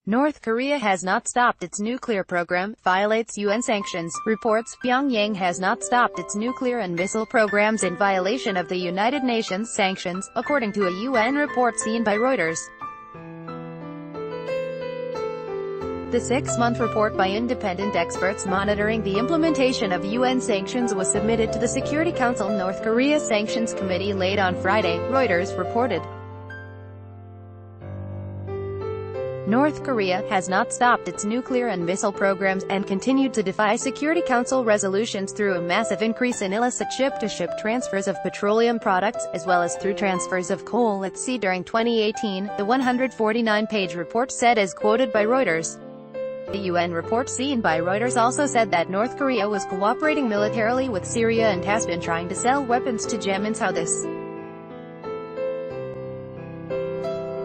North Korea has not stopped its nuclear program, violates UN sanctions, reports. Pyongyang has not stopped its nuclear and missile programs in violation of the United Nations sanctions, according to a UN report seen by Reuters. The 6-month report by independent experts monitoring the implementation of UN sanctions was submitted to the Security Council North Korea Sanctions Committee late on Friday, Reuters reported. North Korea has not stopped its nuclear and missile programs, and continued to defy Security Council resolutions through a massive increase in illicit ship-to-ship transfers of petroleum products, as well as through transfers of coal at sea during 2018, the 149-page report said, as quoted by Reuters. The UN report seen by Reuters also said that North Korea was cooperating militarily with Syria and has been trying to sell weapons to Yemen. This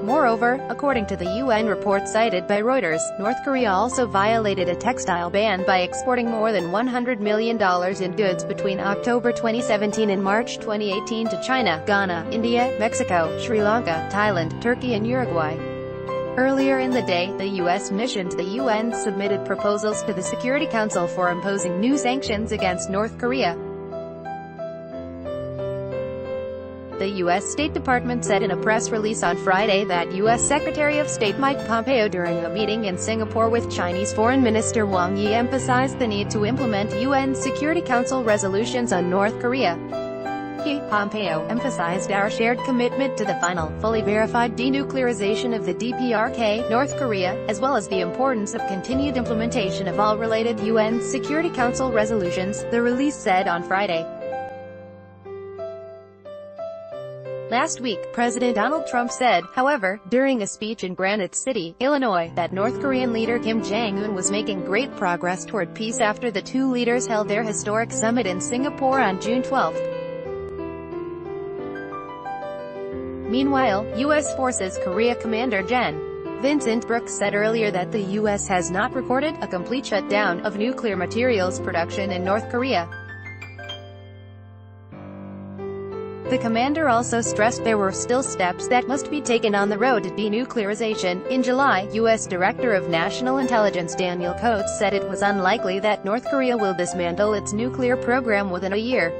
Moreover, according to the UN report cited by Reuters, North Korea also violated a textile ban by exporting more than $100 million in goods between October 2017 and March 2018 to China, Ghana, India, Mexico, Sri Lanka, Thailand, Turkey and Uruguay. Earlier in the day, the U.S. mission to the UN submitted proposals to the Security Council for imposing new sanctions against North Korea. The U.S. State Department said in a press release on Friday that U.S. Secretary of State Mike Pompeo, during a meeting in Singapore with Chinese Foreign Minister Wang Yi, emphasized the need to implement UN Security Council resolutions on North Korea. Pompeo emphasized our shared commitment to the final, fully verified denuclearization of the DPRK, North Korea, as well as the importance of continued implementation of all related UN Security Council resolutions, the release said on Friday. Last week, President Donald Trump said, however, during a speech in Granite City, Illinois, that North Korean leader Kim Jong-un was making great progress toward peace after the two leaders held their historic summit in Singapore on June 12. Meanwhile, U.S. Forces Korea Commander Gen. Vincent Brooks said earlier that the U.S. has not recorded a complete shutdown of nuclear materials production in North Korea. The commander also stressed there were still steps that must be taken on the road to denuclearization. In July, U.S. Director of National Intelligence Daniel Coats said it was unlikely that North Korea will dismantle its nuclear program within a year.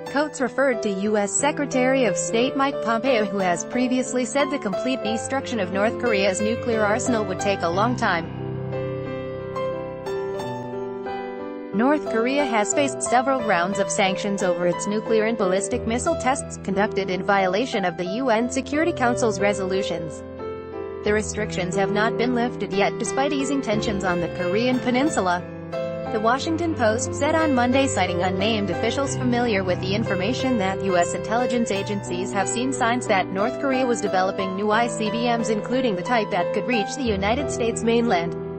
Coats referred to U.S. Secretary of State Mike Pompeo, who has previously said the complete destruction of North Korea's nuclear arsenal would take a long time. North Korea has faced several rounds of sanctions over its nuclear and ballistic missile tests, conducted in violation of the UN Security Council's resolutions. The restrictions have not been lifted yet, despite easing tensions on the Korean peninsula. The Washington Post said on Monday, citing unnamed officials familiar with the information, that U.S. intelligence agencies have seen signs that North Korea was developing new ICBMs, including the type that could reach the United States mainland.